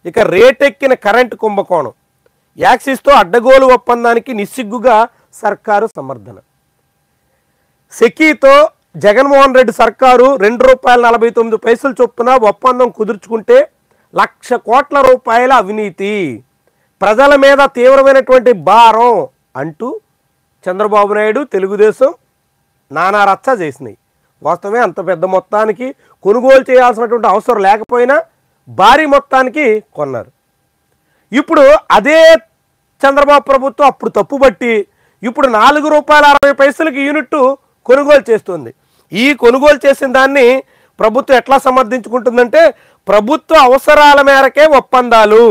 ఇక రేటెక్కిన కరెంటు కుంభకోణం, యాక్సిస్తో అడ్డగోలు ఒప్పందానికి నిస్సిగ్గుగా సర్కారు సమర్థన. సెకీతో జగన్మోహన్ రెడ్డి సర్కారు ₹2.49 చొప్పున ఒప్పందం కుదుర్చుకుంటే 1,00,000 కోట్ల రూపాయల అవినీతి, ప్రజల మీద తీవ్రమైనటువంటి భారం అంటూ చంద్రబాబు నాయుడు తెలుగుదేశం నానా రచ్చ చేసినాయి. వాస్తవమే, అంత పెద్ద మొత్తానికి కొనుగోలు చేయాల్సినటువంటి అవసరం లేకపోయినా భారీ మొత్తానికి కొన్నారు. ఇప్పుడు అదే చంద్రబాబు ప్రభుత్వం అప్పుడు తప్పుబట్టి ఇప్పుడు ₹4.60 యూనిట్ కొనుగోలు చేస్తుంది. ఈ కొనుగోలు చేసిన దాన్ని ప్రభుత్వం ఎట్లా సమర్థించుకుంటుందంటే, ప్రభుత్వ అవసరాల మేరకే ఒప్పందాలు.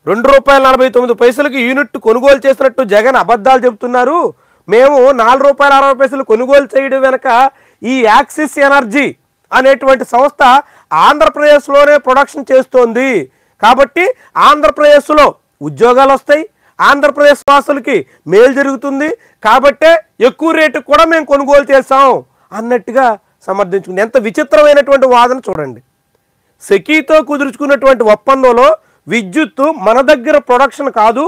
₹2.49 యూనిట్ కొనుగోలు చేసినట్టు జగన్ అబద్ధాలు చెబుతున్నారు. మేము ₹4.60 కొనుగోలు చేయడం వెనక ఈ యాక్సిస్ ఎనర్జీ అనేటువంటి సంస్థ ఆంధ్రప్రదేశ్లోనే ప్రొడక్షన్ చేస్తోంది కాబట్టి ఆంధ్రప్రదేశ్లో ఉద్యోగాలు వస్తాయి, ఆంధ్రప్రదేశ్ వాసులకి మేలు జరుగుతుంది కాబట్టే ఎక్కువ రేటు కూడా మేము కొనుగోలు చేస్తాం అన్నట్టుగా సమర్థించుకుంది. ఎంత విచిత్రమైనటువంటి వాదన చూడండి. సెకీతో కుదుర్చుకున్నటువంటి ఒప్పందంలో విద్యుత్తు మన దగ్గర ప్రొడక్షన్ కాదు,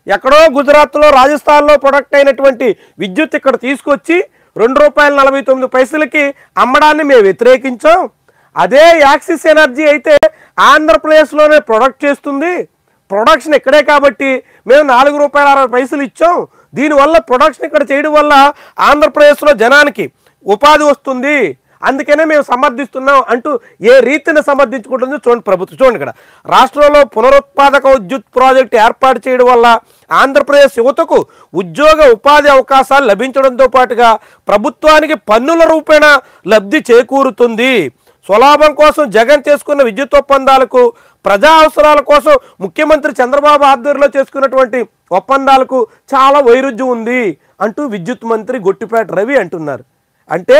ఎక్కడో గుజరాత్లో రాజస్థాన్లో ప్రొడక్ట్ అయినటువంటి విద్యుత్ ఇక్కడ తీసుకొచ్చి ₹2.49 అమ్మడాన్ని మేము వ్యతిరేకించాం. అదే యాక్సిస్ ఎనర్జీ అయితే ఆంధ్రప్రదేశ్లోనే ప్రొడక్ట్ చేస్తుంది, ప్రొడక్షన్ ఇక్కడే కాబట్టి మేము ₹4.60 ఇచ్చాం. దీనివల్ల ప్రొడక్షన్ ఇక్కడ చేయడం వల్ల ఆంధ్రప్రదేశ్లో జనానికి ఉపాధి వస్తుంది, అందుకనే మేము సమర్థిస్తున్నాం అంటూ ఏ రీతిని సమర్థించుకుంటుందో చూడండి ప్రభుత్వం. చూడండి, ఇక్కడ రాష్ట్రంలో పునరుత్పాదక విద్యుత్ ప్రాజెక్టు ఏర్పాటు చేయడం వల్ల ఆంధ్రప్రదేశ్ యువతకు ఉద్యోగ ఉపాధి అవకాశాలు లభించడంతో పాటుగా ప్రభుత్వానికి పన్నుల రూపేణా లబ్ధి చేకూరుతుంది. స్వలాభం కోసం జగన్ చేసుకున్న విద్యుత్ ఒప్పందాలకు, ప్రజా అవసరాల కోసం ముఖ్యమంత్రి చంద్రబాబు ఆధ్వర్యంలో చేసుకున్నటువంటి ఒప్పందాలకు చాలా వైరుధ్యం ఉంది అంటూ విద్యుత్ మంత్రి గొట్టిపేట రవి అంటున్నారు. అంటే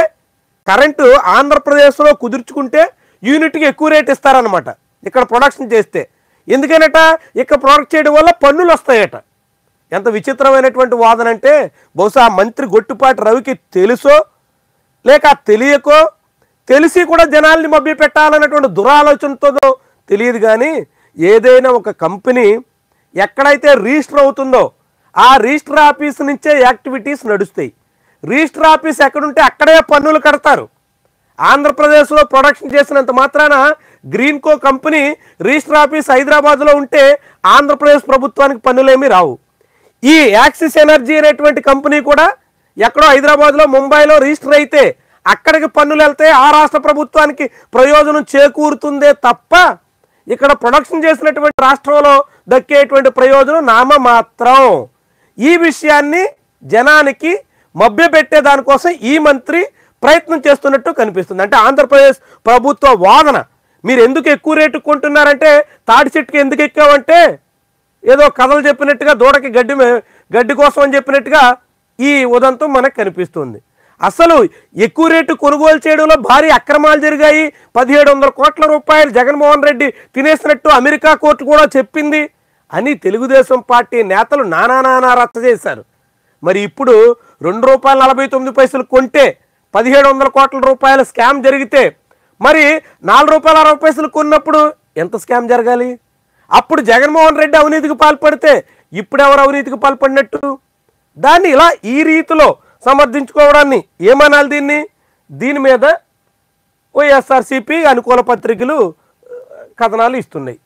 కరెంటు ఆంధ్రప్రదేశ్లో కుదుర్చుకుంటే యూనిట్కి ఎక్కువ రేట్ ఇస్తారనమాట ఇక్కడ ప్రొడక్షన్ చేస్తే. ఎందుకనట, ఇక్కడ ప్రొడక్ట్ చేయడం వల్ల పన్నులు వస్తాయట. ఎంత విచిత్రమైనటువంటి వాదన అంటే, బహుశా మంత్రి గొట్టిపాటి రవికి తెలుసో లేక తెలియకో, తెలిసి కూడా జనాల్ని మభ్య పెట్టాలన్నటువంటి దురాలోచనతో తెలియదు. కానీ ఏదైనా ఒక కంపెనీ ఎక్కడైతే రిజిస్టర్ అవుతుందో ఆ రిజిస్టర్ ఆఫీస్ నుంచే యాక్టివిటీస్ నడుస్తాయి. రిజిస్టర్ ఆఫీస్ ఎక్కడుంటే అక్కడే పన్నులు కడతారు. ఆంధ్రప్రదేశ్లో ప్రొడక్షన్ చేసినంత మాత్రాన గ్రీన్కో కంపెనీ రిజిస్టర్ ఆఫీస్ హైదరాబాద్లో ఉంటే ఆంధ్రప్రదేశ్ ప్రభుత్వానికి పన్నులేమీ రావు. ఈ యాక్సిస్ ఎనర్జీ అనేటువంటి కంపెనీ కూడా ఎక్కడో హైదరాబాద్లో, ముంబైలో రిజిస్టర్ అయితే అక్కడికి పన్నులు వెళ్తే ఆ రాష్ట్ర ప్రభుత్వానికి ప్రయోజనం చేకూరుతుందే తప్ప ఇక్కడ ప్రొడక్షన్ చేసినటువంటి రాష్ట్రంలో దక్కేటువంటి ప్రయోజనం నామమాత్రం. ఈ విషయాన్ని జనానికి మభ్యపెట్టే దానికోసం ఈ మంత్రి ప్రయత్నం చేస్తున్నట్టు కనిపిస్తుంది. అంటే ఆంధ్రప్రదేశ్ ప్రభుత్వ వాదన, మీరు ఎందుకు ఎక్కువ రేటు కొంటున్నారంటే, తాటి చెట్టుకి ఎందుకు ఎక్కామంటే ఏదో కథలు చెప్పినట్టుగా, దూడకి గడ్డి కోసం అని చెప్పినట్టుగా ఈ ఉదంతం మనకు కనిపిస్తుంది. అసలు ఎక్కువ రేటు కొనుగోలు చేయడంలో భారీ అక్రమాలు జరిగాయి, 1700 కోట్ల రూపాయలు జగన్మోహన్ రెడ్డి తినేసినట్టు అమెరికా కోర్టు కూడా చెప్పింది అని తెలుగుదేశం పార్టీ నేతలు నానా రచ్చ చేశారు. మరి ఇప్పుడు ₹2.49 కొంటే 1700 కోట్ల రూపాయల స్కామ్ జరిగితే, మరి ₹4.60 కొన్నప్పుడు ఎంత స్కామ్ జరగాలి? అప్పుడు జగన్మోహన్ రెడ్డి అవినీతికి పాల్పడితే ఇప్పుడు ఎవరు అవినీతికి పాల్పడినట్టు? దాన్ని ఇలా ఈ రీతిలో సమర్థించుకోవడాన్ని ఏమనాలి? దీని మీద వైఎస్ఆర్సీపీ అనుకూల పత్రికలు కథనాలు ఇస్తున్నాయి.